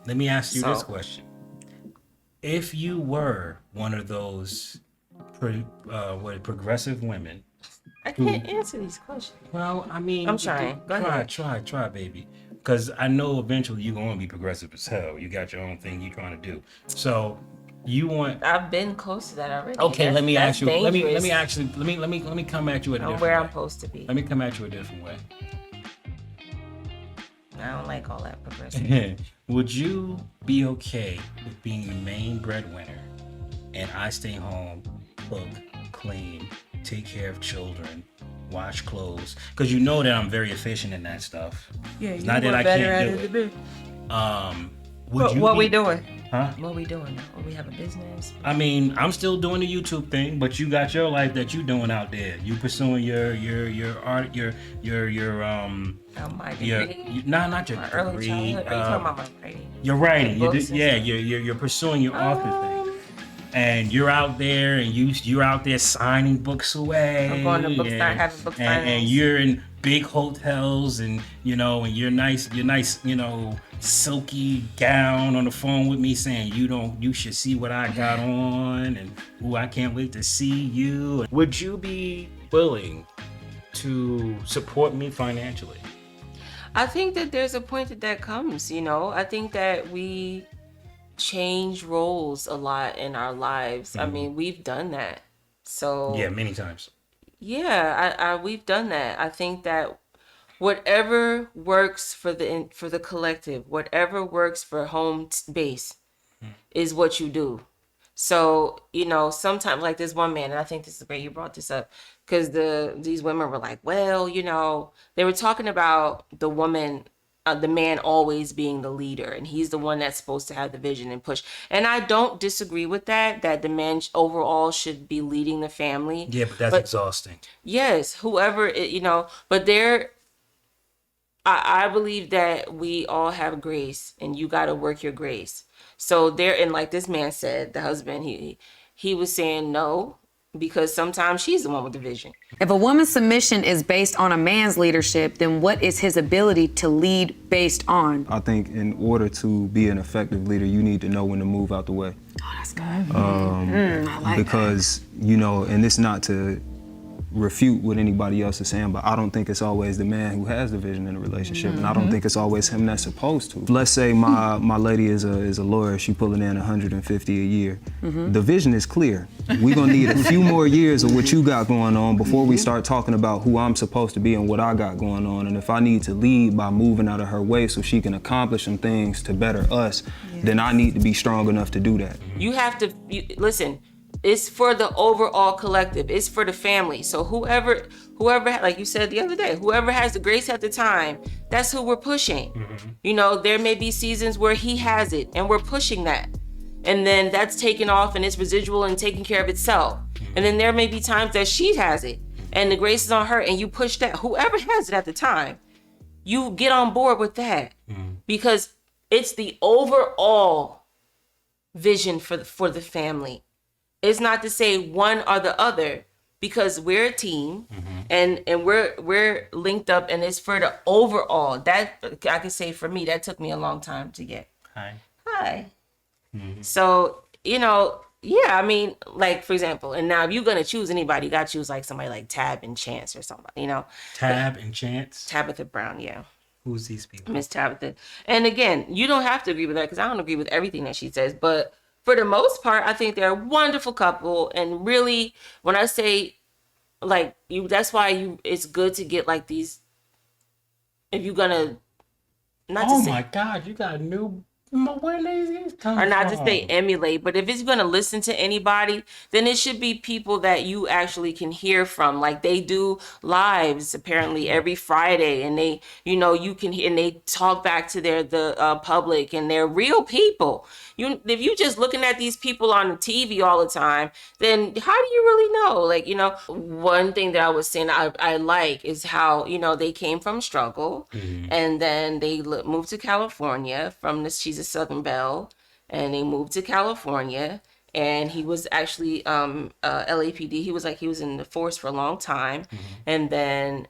Let me ask you this So question. If you were one of those progressive women I who, can't answer these questions. well, I I'm mean, trying. Go try, ahead. try, try, baby. Because I know eventually you're going to be progressive as hell. You got your own thing you're trying to do. So you want, I've been close to that already. okay, let me That's ask you, let me dangerous. actually, let me come at you a I'm different where I'm way. supposed to be. Let me come at you a different way. I don't like all that progressive. Would you be okay with being the main breadwinner and I stay home, cook, clean, take care of children, wash clothes? Because you know that I'm very efficient in that stuff. Yeah, It's you not that were I better can't at do it it. than me. Would What you what we be, doing? huh? What we doing now? What we have a business? I mean, I'm still doing the YouTube thing, but you got your life that you doing out there. You pursuing your art, My your, degree? nah, not your My early degree. childhood? Are you talking about my writing? You're Like writing. books and Yeah, stuff? you're pursuing your author thing, Um, and you're out there, and you're out there signing books I'm going to away, bookstore having book and signings. you're in big hotels, and and you're nice, silky gown on the phone with me saying you should see what I got on, and ooh, I can't wait to see you. Would you be willing to support me financially? I think that there's a point that comes, I think that we change roles a lot in our lives. I Mhm. mean, we've done that. Yeah, So, many times. yeah, we've done that. I think that whatever works for the collective, whatever works for base is what you do. So, sometimes like this one man, and I think this is great you brought this up, because these women were like, well, they were talking about the man always being the leader, and he's the one that's supposed to have the vision and push. And I don't disagree with that the man overall should be leading the family. Yeah, but that's But exhausting. yes, whoever but I believe that we all have grace, and you got to work your grace. So there, and like this man said, the husband, he was saying no, because sometimes she's the one with the vision. If a woman's submission is based on a man's leadership, then what is his ability to lead based on? I think in order to be an effective leader, you need to know when to move out the way. Oh, that's good. I like Because, and it's not to refute what anybody else is saying, but I don't think it's always the man who has the vision in a relationship, and I don't think it's always him that's supposed to. Let's say my lady is a lawyer, she pulling in 150 a year. The vision is clear. We're gonna need a few more years of what you got going on before we start talking about who I'm supposed to be and what I got going on. And if I need to lead by moving out of her way so she can accomplish some things to better us, then I need to be strong enough to do that. You have to listen. It's for the overall collective. It's for the family. So whoever, like you said the other day, whoever has the grace at the time, that's who we're pushing. There may be seasons where he has it, and we're pushing that, and then that's taken off and it's residual and taking care of itself. And then there may be times that she has it, and the grace is on her, and you push that. Whoever has it at the time, you get on board with that, because it's the overall vision for the family. It's not to say one or the other, because we're a team, and we're linked up, and it's for the overall. That I can say for me, that took me a long time to get. Hi. So, yeah, I mean, like for example, and now if you're gonna choose anybody, you gotta choose like somebody like Tab and Chance or somebody, Tab and Chance? Tabitha Brown, yeah. Who's these people? Miss Tabitha. And again, you don't have to agree with her, because I don't agree with everything that she says. But for the most part, I think they're a wonderful couple. And really, when I say like you, that's why it's good to get like these. If you're gonna not to Oh say my God, you got new. Where did these come or not to say from? emulate, but if it's going to listen to anybody, then it should be people that you actually can hear from. Like they do lives apparently every Friday, and they, you can hear, and they talk back to the public, and they're real people. If you just looking at these people on the TV all the time, then how do you really know? Like, one thing that I was saying I like is how, they came from struggle, and then they moved to California from this, she's a Southern Belle, and they moved to California, and he was actually LAPD. He was in the force for a long time, and then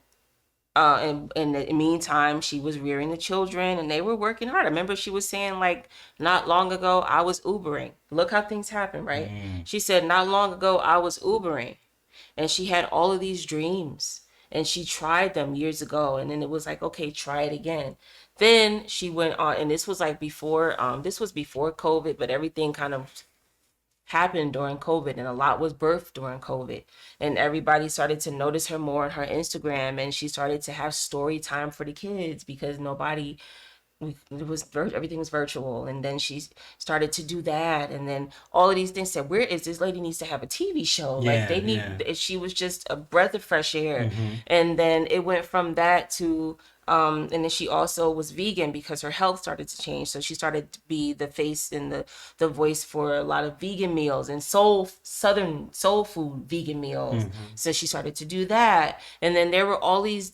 And in the meantime, she was rearing the children and they were working hard. I remember she was saying, like, not long ago, I was Ubering. Look how things happen, right? She said, not long ago, I was Ubering. And she had all of these dreams and she tried them years ago. And then it was like, okay, try it again. Then she went on, and this was like before, this was before COVID, but everything kind of happened during COVID and a lot was birthed during COVID. And everybody started to notice her more on her Instagram, and she started to have story time for the kids because everything was virtual. And then she started to do that, and then all of these things said, where is this lady needs to have a TV show? Like they need, she was just a breath of fresh air. And then it went from that to and then she also was vegan because her health started to change. So she started to be the face and the voice for a lot of vegan meals and southern soul food vegan meals. So she started to do that. And then there were all these,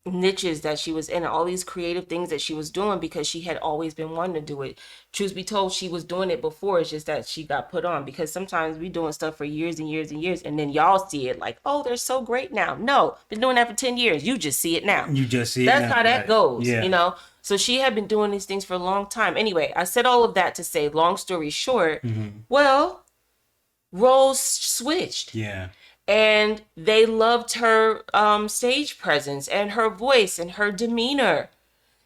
niches that she was in, all these creative things that she was doing because she had always been wanting to do it. Truth be told, she was doing it before. It's just that she got put on, because sometimes we doing stuff for years and years and years, and then y'all see it like, oh, they're so great now. No, been doing that for 10 years. You just see it now. You just see it That's now, how that right. goes, Yeah. So she had been doing these things for a long time. Anyway, I said all of that to say, long story short, well, roles switched. Yeah. And they loved her stage presence and her voice and her demeanor.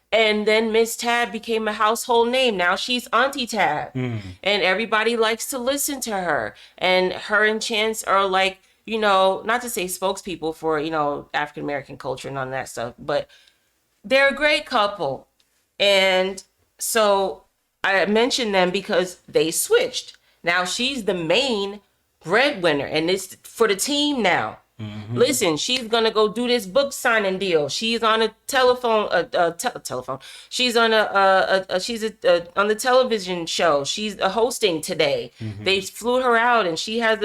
And then Miss Tab became a household name. Now she's Auntie Tab. And everybody likes to listen to her. And her and Chance are like, not to say spokespeople for, African American culture and all that stuff, but they're a great couple. And so I mentioned them because they switched. Now she's the main breadwinner, and it's for the team now. Listen, she's gonna go do this book signing deal. She's on a telephone, telephone. She's on on the television show. She's hosting today. They flew her out, and she has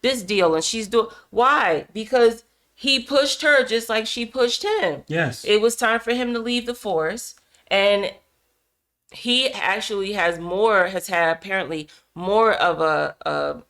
this deal, and she's doing. Why? Because he pushed her just like she pushed him. Yes. It was time for him to leave the force, and he actually has had apparently more of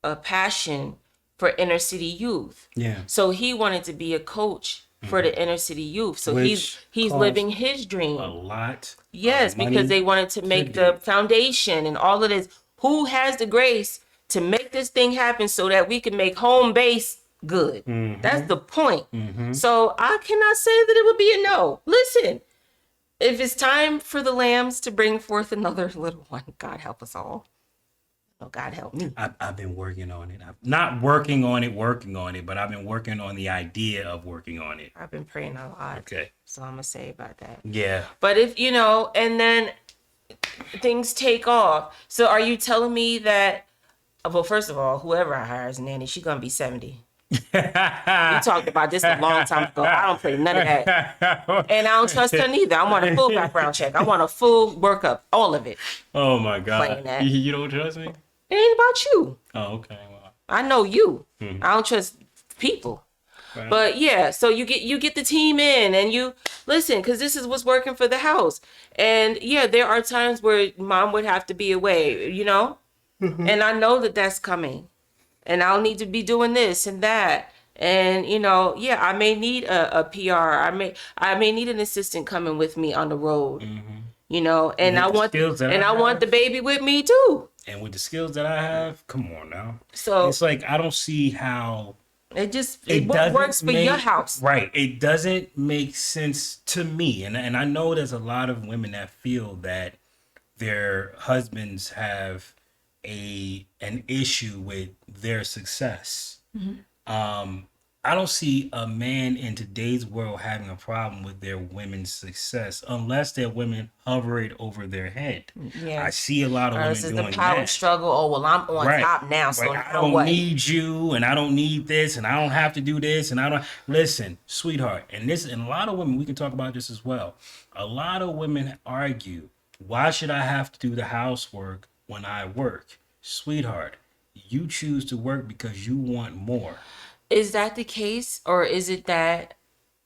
a passion for inner city youth. Yeah. So he wanted to be a coach for the inner city youth. So Which he's costs living his dream. A lot. Yes, of money because they wanted to make the foundation and all of this. Who has the grace to make this thing happen so that we can make home base good? That's the point. So I cannot say that it would be a no. Listen, if it's time for the lambs to bring forth another little one, God help us all. Oh, God help me. I've been working on it. I'm not working on it, but I've been working on the idea of working on it. I've been praying a lot. Okay. So I'm going to say about that. Yeah. But if, and then things take off. So are you telling me that, well, first of all, whoever I hire as a nanny, she's going to be 70. We talked about this a long time ago. I don't play none of that. And I don't trust her neither. I want a full background check. I want a full workup. All of it. Oh, my God. Playing that. You don't trust me? It ain't about you. Oh, okay. Well, I know you. I don't trust people. right. But yeah, so you get the team in and you listen, because this is what's working for the house. And yeah, there are times where mom would have to be away, and I know that that's coming, and I'll need to be doing this and that. And yeah, I may need a PR. I may need an assistant coming with me on the road. And I want the baby with me too. And with the skills that I have, come on now. So it's like I don't see how it what doesn't works for your house. Right. It doesn't make sense to me. And I know there's a lot of women that feel that their husbands have an issue with their success. I don't see a man in today's world having a problem with their women's success unless their women hover it over their head. Yes. I see a lot of women This is doing the power that. struggle. Oh, well, I'm on top now, so I don't need you, and I don't need this, and I don't have to do this, and I don't listen, sweetheart. And a lot of women, we can talk about this as well. A lot of women argue, why should I have to do the housework when I work? Sweetheart, you choose to work because you want more. Is that the case, or is it that?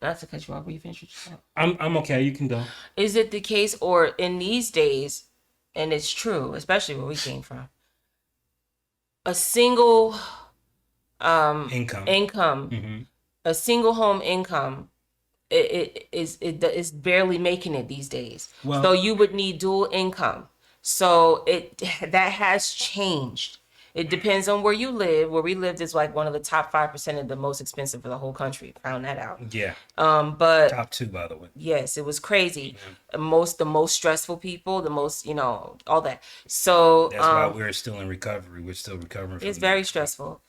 Not to cut you off, will you finish what you said? I'm okay. You can go. Is it the case, or in these days, and it's true, especially where we came from, a single income a single home income is barely making it these days. Well- So you would need dual income. So that has changed. It depends on where you live. Where we lived is like one of the top 5% of the most expensive for the whole country. Found that out. Yeah. But Top 2, by the way. yes, it was crazy. The most stressful people, the most, all that. So That's why we're still in recovery. We're still recovering from it's that. very stressful.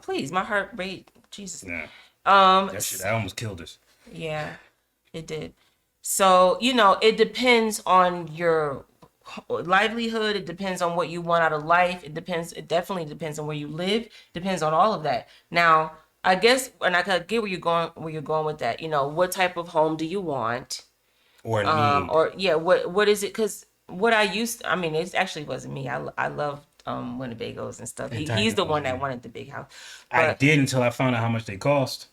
Please, my heart rate, Jesus. Yeah. Um, That shit, that almost killed us. Yeah, it did. So, it depends on your livelihood. It depends on what you want out of life. It definitely depends on where you live. Depends on all of that. Now, I guess, and I could get where you're going with that. What type of home do you want? Or need. What is it? Because what I mean, it actually wasn't me. I love Winnebagos and stuff. He's the one that wanted the big house. I did until I found out how much they cost.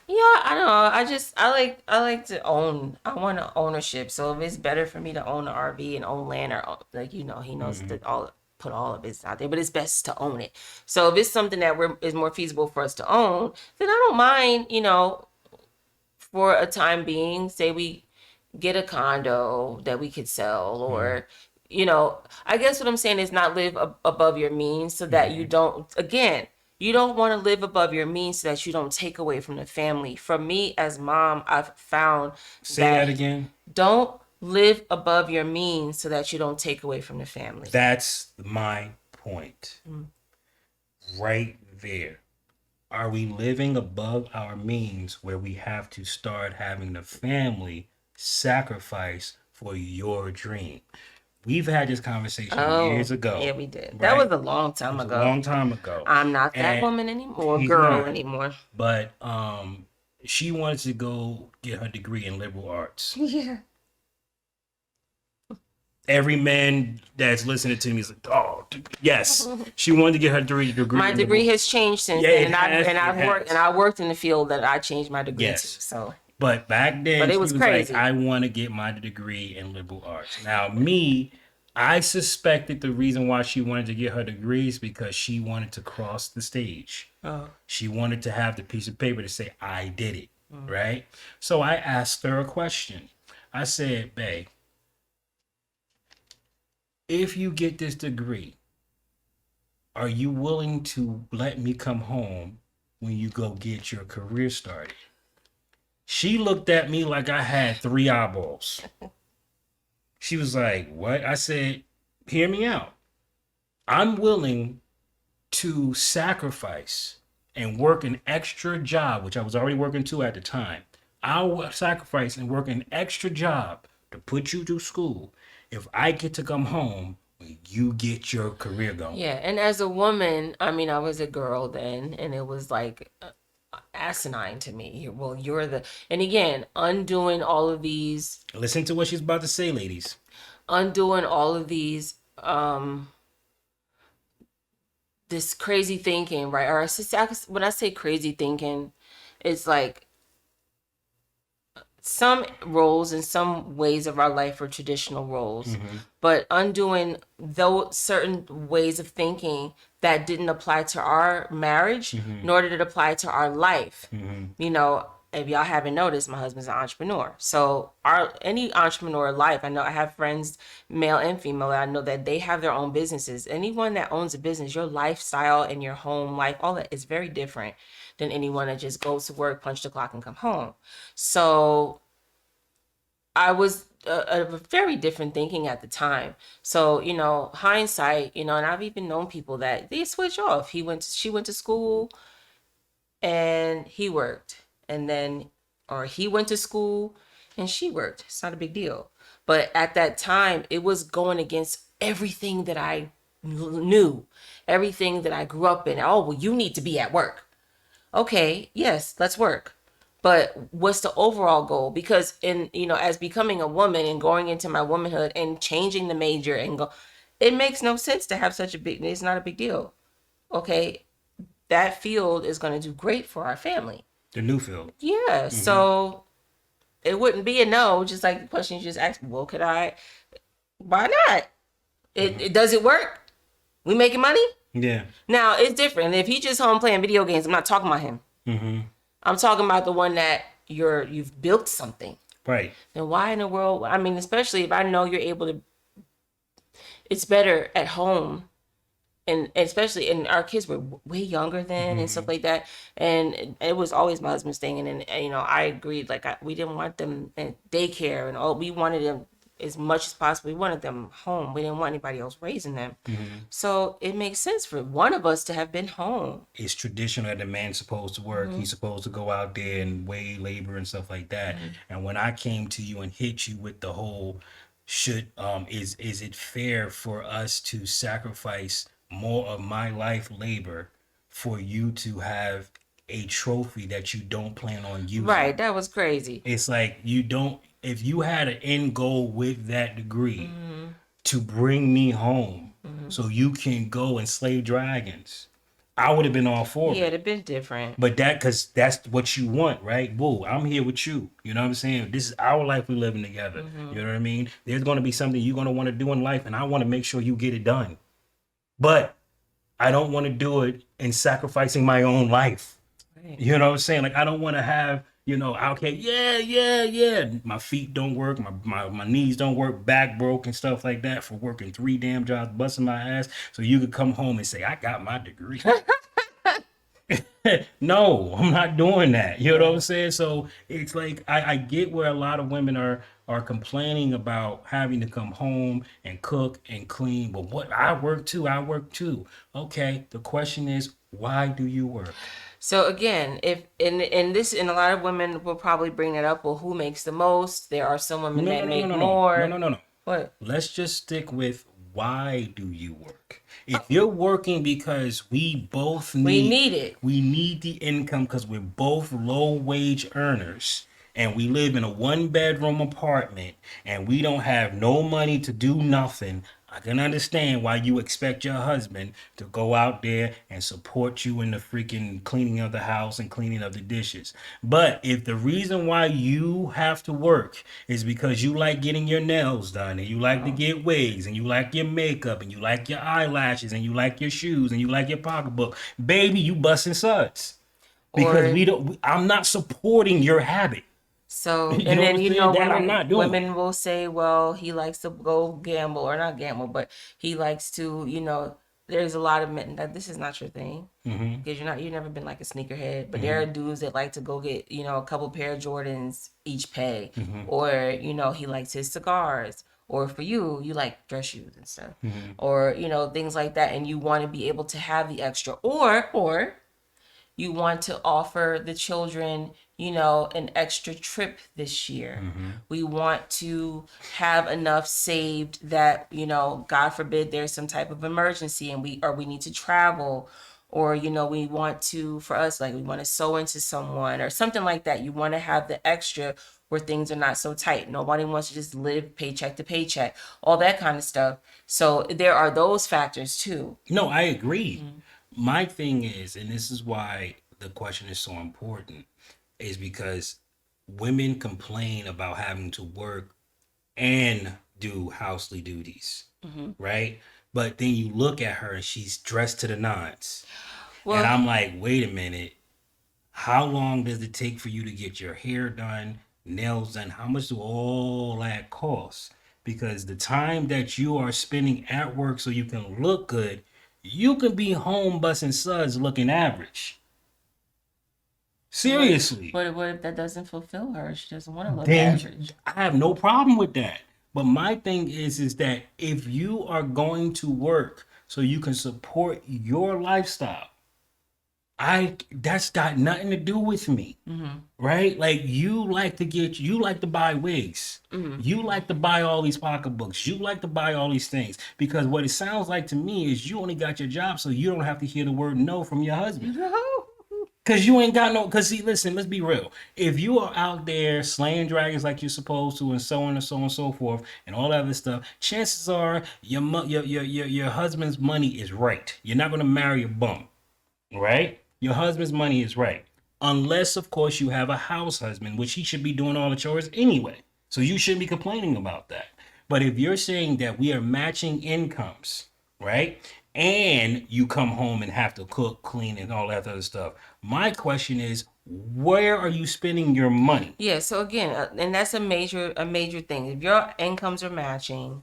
Yeah, I don't know. I like to own. I want ownership. So if it's better for me to own an RV and own land, or he knows that put all of it out there, but it's best to own it. So if it's something that is more feasible for us to own, then I don't mind. For a time being, say we get a condo that we could sell, or I guess what I'm saying is not live above your means, so that you don't, again, you don't want to live above your means so that you don't take away from the family. From me as mom, I've found Say that again. Don't live above your means so that you don't take away from the family. That's my point. Right there. Are we living above our means where we have to start having the family sacrifice for your dream? We've had this conversation years ago. Yeah, we did. Right? That was a long time ago. A long time ago. I'm not that woman anymore, girl anymore. But she wanted to go get her degree in liberal arts. Yeah. Every man that's listening to me is like, oh, yes. She wanted to get her degree. My degree has changed since then, and I've worked in the field that I changed my degree to. So. But back then, But it she was was crazy. like, I want to get my degree in liberal arts. Now, I suspected the reason why she wanted to get her degree is because she wanted to cross the stage. Oh. She wanted to have the piece of paper to say, I did it, right? So I asked her a question. I said, babe, if you get this degree, are you willing to let me come home when you go get your career started? She looked at me like I had 3 eyeballs. She was like, what? I said, hear me out. I'm willing to sacrifice and work an extra job, which I was already working 2 at the time. I'll sacrifice and work an extra job to put you to school if I get to come home when you get your career going. Yeah, and as a woman, I mean, I was a girl then, and it was like asinine to me. Well, and again, undoing all of these. Listen to what she's about to say, ladies. Undoing all of these, this crazy thinking, right? Or when I say crazy thinking, it's like some roles and some ways of our life are traditional roles, but undoing those certain ways of thinking that didn't apply to our marriage, nor did it apply to our life. If y'all haven't noticed, my husband's an entrepreneur. So any entrepreneur life, I know I have friends, male and female, I know that they have their own businesses. Anyone that owns a business, your lifestyle and your home life, all that is very different than anyone that just goes to work, punch the clock, and come home. So I was a very different thinking at the time. So, hindsight, and I've even known people that they switch off. She went to school and he worked, or he went to school and she worked. It's not a big deal. But at that time, it was going against everything that I knew, everything that I grew up in. Oh, well, you need to be at work. Okay, yes, let's work. But what's the overall goal? Because as becoming a woman and going into my womanhood and changing the major it makes no sense to have it's not a big deal. Okay, that field is going to do great for our family. The new field. Yeah, so it wouldn't be a no, just like the question you just asked me. Well, why not? Does it work? We making money? Yeah. Now, it's different. If he's just home playing video games, I'm not talking about him. I'm talking about the one that you've built something. Right. Then why in the world? I mean, especially if I know you're able to, it's better at home. And especially, and our kids were way younger then and stuff like that. And it was always my husband's thing. And then, I agreed, like, we didn't want them in daycare and all. We wanted them as much as possible. We wanted them home. We didn't want anybody else raising them. So it makes sense for one of us to have been home. It's traditional that the man's supposed to work. He's supposed to go out there and weigh labor and stuff like that. And when I came to you and hit you with the whole is it fair for us to sacrifice more of my life labor for you to have a trophy that you don't plan on using? Right. That was crazy. It's like you don't, if you had an end goal with that degree to bring me home so you can go and slay dragons, I would have been all for Yeah, it. it'd have been different. But because that's what you want, right? Whoa, I'm here with you. You know what I'm saying? This is our life we're living together. You know what I mean? There's going to be something you're going to want to do in life, and I want to make sure you get it done. But I don't want to do it in sacrificing my own life. Right. You know what I'm saying? Like, I don't want to have, okay, yeah. My feet don't work. My knees don't work. Back broke and stuff like that for working 3 damn jobs, busting my ass. So you could come home and say, I got my degree. No, I'm not doing that. You know what I'm saying? So it's like, I get where a lot of women are complaining about having to come home and cook and clean. But what I work too. Okay. The question is, why do you work? So again, if in this, and a lot of women will probably bring that up. Well, who makes the most? There are some women that make more. No. What? Let's just stick with, why do you work? If you're working because we both need it. We need the income because we're both low wage earners and we live in a 1-bedroom apartment and we don't have no money to do nothing. I can understand why you expect your husband to go out there and support you in the freaking cleaning of the house and cleaning of the dishes. But if the reason why you have to work is because you like getting your nails done and you like to get wigs and you like your makeup and you like your eyelashes and you like your shoes and you like your pocketbook, baby, you busting suds. Because I'm not supporting your habit. So, You and know then, what I'm saying? That I'm not doing. women will say, well, he likes to go gamble, or not gamble, but he likes to, there's a lot of men that this is not your thing, because you've never been like a sneakerhead, but there are dudes that like to go get, a couple pair of Jordans each pay, or, he likes his cigars. Or for you like dress shoes and stuff, or, things like that. And you want to be able to have the extra, or you want to offer the children, an extra trip this year. We want to have enough saved that, God forbid there's some type of emergency and we need to travel, or, we want to, for us, like we want to sew into someone or something like that. You want to have the extra where things are not so tight. Nobody wants to just live paycheck to paycheck, all that kind of stuff. So there are those factors too. No, I agree. My thing is, and this is why the question is so important, is because women complain about having to work and do housely duties, right? But then you look at her and she's dressed to the nines. And I'm like, wait a minute. How long does it take for you to get your hair done, nails done? How much do all that cost? Because the time that you are spending at work so you can look good, you can be home busting suds looking average. Seriously. But what if that doesn't fulfill her? She doesn't want to look Then average. I have no problem with that. But my thing is that if you are going to work so you can support your lifestyle, that's got nothing to do with me, right? Like you like to buy wigs, you like to buy all these pocketbooks, you like to buy all these things, because what it sounds like to me is you only got your job so you don't have to hear the word no from your husband. Cause you ain't got no. Cause see, listen, let's be real. If you are out there slaying dragons like you're supposed to, and so on and so on and so forth, and all that other stuff, chances are your husband's money is right. You're not gonna marry a bum, right? Your husband's money is right, unless of course you have a house husband, which he should be doing all the chores anyway. So you shouldn't be complaining about that. But if you're saying that we are matching incomes, right? and you come home and have to cook, clean, and all that other stuff. My question is, where are you spending your money? Yeah, so again, and that's a major thing. If your incomes are matching,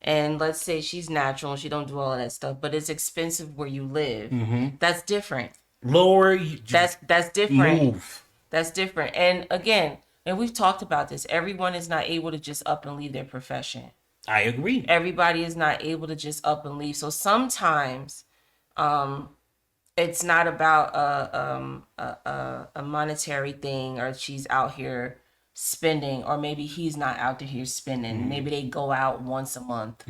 and let's say she's natural and she don't do all of that stuff, but it's expensive where you live, that's different. Lower, That's different. move. That's different. And again, and we've talked about this. Everyone is not able to just up and leave their profession. I agree. Everybody is not able to just up and leave. So sometimes, it's not about a monetary thing, or she's out here spending, or maybe he's not out here spending. Maybe they go out once a month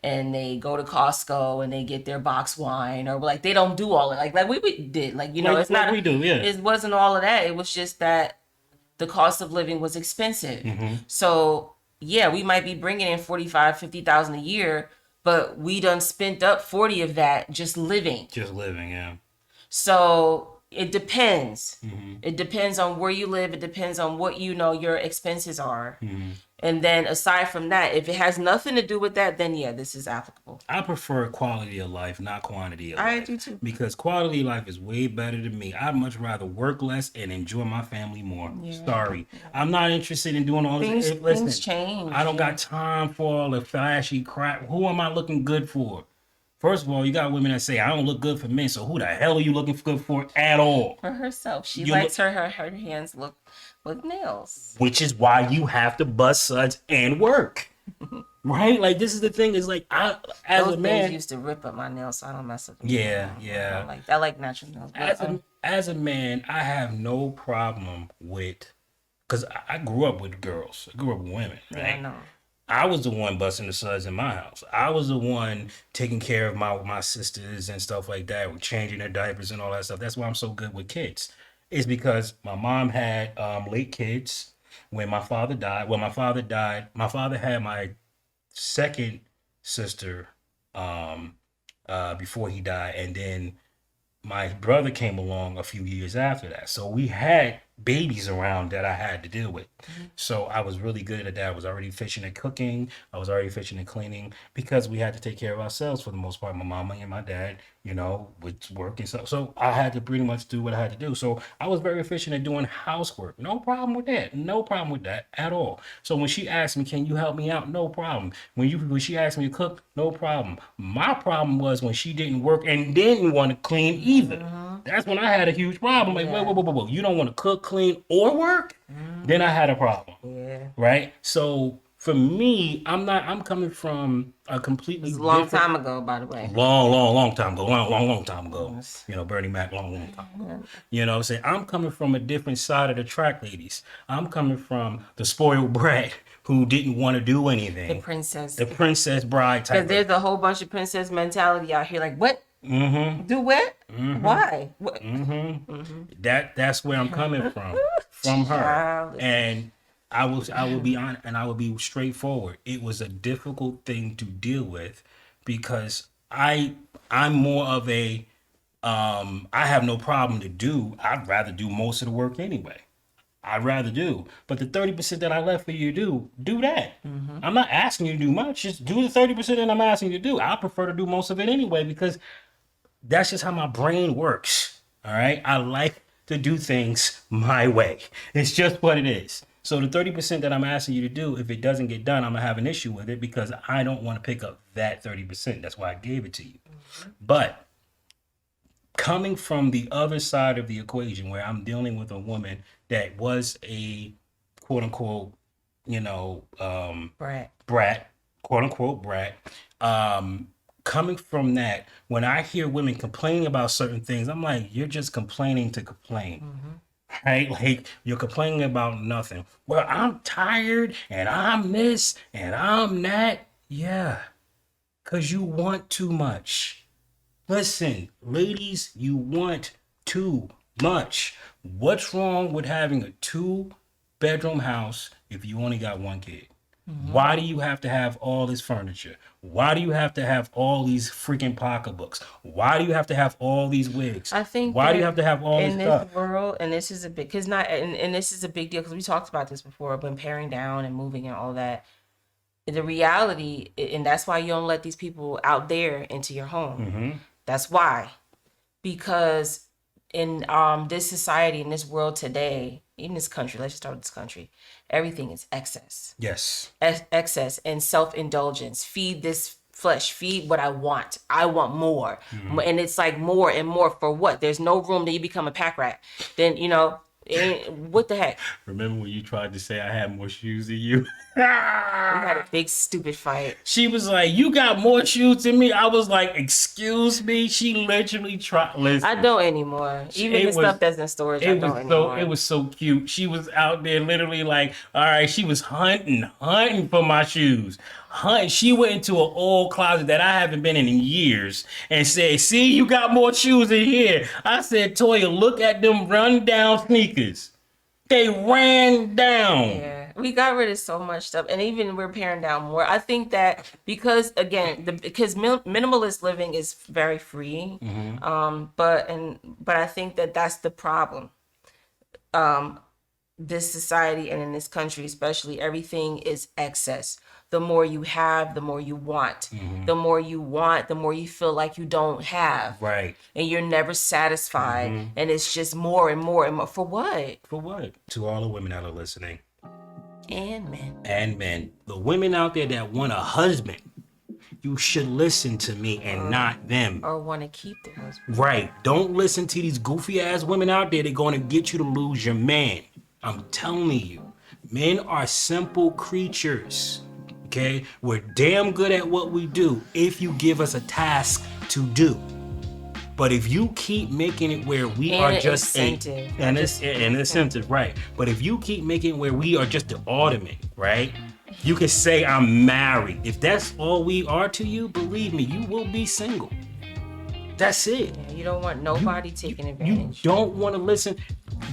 and they go to Costco and they get their box wine, or like they don't do all it like we did. Like, you know, Like- it's not like we do, yeah. It wasn't all of that. It was just that the cost of living was expensive. So yeah, we might be bringing in 45, 50,000 a year, but we done spent up 40 of that just living. Just living, yeah. So it depends. It depends on where you live. It depends on what your expenses are. And then aside from that, if it has nothing to do with that, then yeah, this is applicable. I prefer quality of life, not quantity of life. I do too. Because quality of life is way better than me. I'd much rather work less and enjoy my family more. Sorry. I'm not interested in doing all this. Things change. I don't got time for all the flashy crap. Who am I looking good for? First of all, you got women that say, I don't look good for men, so who the hell are you looking good for at all? For herself. She You likes her hands look with nails. Which is why you have to bust suds and work. Right? Like, this is the thing, is like, as Those a man. things used to rip up my nails, so I don't mess with them. Yeah. I like natural nails. But, As a man, I have no problem with, because I grew up with girls. I grew up with women, yeah, right? I know. I was the one busting the suds in my house. I was the one taking care of my sisters and stuff like that, with changing their diapers and all that stuff. That's why I'm so good with kids. It's because my mom had late kids when my father died. When my father died, my father had my second sister before he died, and then my brother came along a few years after that. So we had babies around that I had to deal with. So I was really good at that. I was already efficient at cooking. I was already efficient at cleaning, because we had to take care of ourselves for the most part. My mama and my dad, with work and stuff. So I had to pretty much do what I had to do. So I was very efficient at doing housework. No problem with that. No problem with that at all. So when she asked me, can you help me out? No problem. When she asked me to cook, no problem. My problem was when she didn't work and didn't want to clean either. That's when I had a huge problem. Like, whoa. You don't want to cook, clean, or work? Then I had a problem. Yeah. Right? So for me, I'm coming from a completely Long different- time ago, by the way. long time ago. Long time ago. Bernie Mac, long time ago. You know what I'm saying? I'm coming from a different side of the track, ladies. I'm coming from the spoiled brat who didn't want to do anything. The princess. The princess bride type. Because there's a whole bunch of princess mentality out here. Like, what? Do what? Why? What? That's where I'm coming from her. Child. And I will be honest, and I will be straightforward. It was a difficult thing to deal with, because I'm more of a I have no problem to do. I'd rather do most of the work anyway. I'd rather do. But the 30% that I left for you to do that. I'm not asking you to do much. Just do the 30% that I'm asking you to do. I prefer to do most of it anyway, because that's just how my brain works. All right? I like to do things my way. It's just what it is. So the 30% that I'm asking you to do, if it doesn't get done, I'm going to have an issue with it, because I don't want to pick up that 30%. That's why I gave it to you. But coming from the other side of the equation, where I'm dealing with a woman that was a quote unquote, brat, quote unquote brat, coming from that, when I hear women complaining about certain things, I'm like, you're just complaining to complain. Right? Like, you're complaining about nothing. Well, I'm tired and I'm this and I'm that. Yeah, because you want too much. Listen, ladies, you want too much. What's wrong with having a 2-bedroom house if you only got one kid? Why do you have to have all this furniture? Why do you have to have all these freaking pocketbooks? Why do you have to have all these wigs? I think why do you have to have all this stuff? In this world, and this is a big, and this is a big deal, because we talked about this before, when paring down and moving and all that. the reality, and that's why you don't let these people out there into your home. Mm-hmm. That's why. Because in this society, in this world today, even this country, let's just start with this country, everything is excess. Yes. Excess and self-indulgence. Feed this flesh, feed what I want. I want more. Mm-hmm. And it's like more and more for what? There's no room that you become a pack rat. Then, what the heck? Remember when you tried to say I had more shoes than you? We had a big stupid fight. She was like, you got more shoes than me. I was like, excuse me. She literally tried. Listen, I don't anymore. Even the stuff that's in storage, I don't anymore. It was so cute. She was out there literally like, all right, she was hunting for my shoes. She went into an old closet that I haven't been in years and said, see, you got more shoes in here. I said, Toya, look at them run down sneakers. They ran down. Yeah, we got rid of so much stuff, and even we're paring down more. I think that because minimalist living is very free, but I think that that's the problem. This society and in this country, especially, everything is excess. The more you have, the more you want. The more you want, the more you feel like you don't have. Right. And you're never satisfied. And it's just more and more and more. For what? For what? To all the women that are listening. And men. And men. The women out there that want a husband, you should listen to me and not them. Or want to keep their husband. Right. Don't listen to these goofy ass women out there. They're going to get you to lose your man. I'm telling you. Men are simple creatures. Okay, we're damn good at what we do if you give us a task to do. But if you keep making it where we are just an incentive, right? But if you keep making it where we are just the ornament, right? You can say I'm married. If that's all we are to you, believe me, you will be single. That's it. Yeah, you don't want nobody taking advantage. You don't want to listen.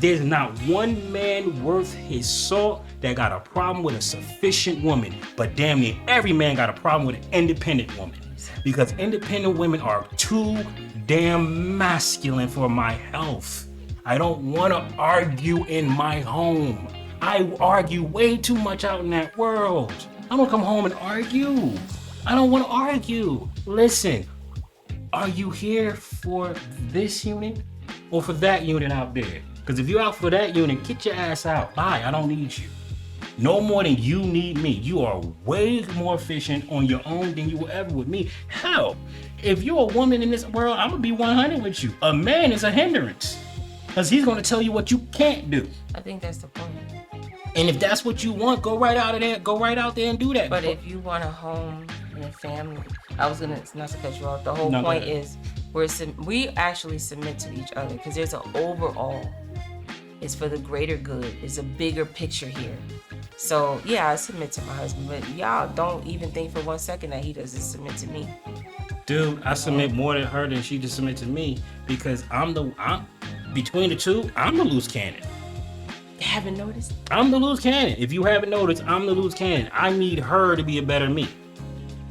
There's not one man worth his salt that got a problem with a sufficient woman, but damn near every man got a problem with an independent woman. Because independent women are too damn masculine for my health. I don't want to argue in my home. I argue way too much out in that world. I don't come home and argue. I don't want to argue. Listen, are you here for this unit or for that unit out there? Because if you're out for that unit, get your ass out. Bye, I don't need you. No more than you need me. You are way more efficient on your own than you will ever with me. Hell, if you're a woman in this world, I'm going to be 100 with you. A man is a hindrance because he's going to tell you what you can't do. I think that's the point. And if that's what you want, go right out there and do that. But if you want a home and a family, not to cut you off, the whole point is we actually submit to each other because there's an overall. It's for the greater good. It's a bigger picture here. So yeah, I submit to my husband, but y'all don't even think for 1 second that he doesn't submit to me. Dude, I submit more to her than she just submit to me because I'm between the two, I'm the loose cannon. You haven't noticed? I'm the loose cannon. If you haven't noticed, I'm the loose cannon. I need her to be a better me.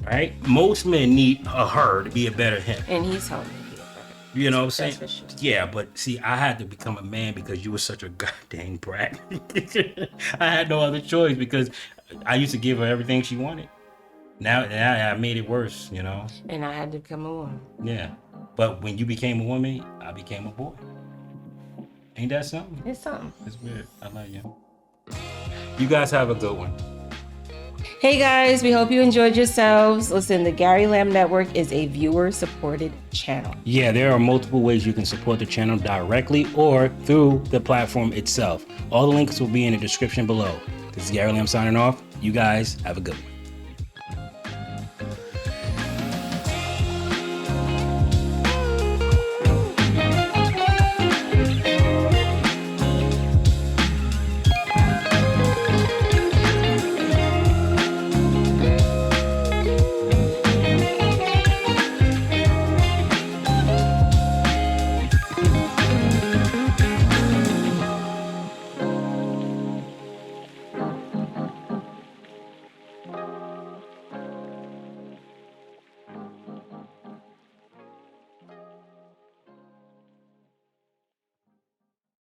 Right? Most men need her to be a better him. And he's helping me be a better. You know what I'm saying? That's for sure. Yeah, but see, I had to become a man because you were such a goddamn brat. I had no other choice because I used to give her everything she wanted. Now I made it worse, you know? And I had to become a woman. Yeah. But when you became a woman, I became a boy. Ain't that something? It's something. It's weird. I love you. You guys have a good one. Hey guys, we hope you enjoyed yourselves. Listen, the Gary Lamb Network is a viewer-supported channel. Yeah, there are multiple ways you can support the channel directly or through the platform itself. All the links will be in the description below. This is Gary Lamb signing off. You guys have a good one.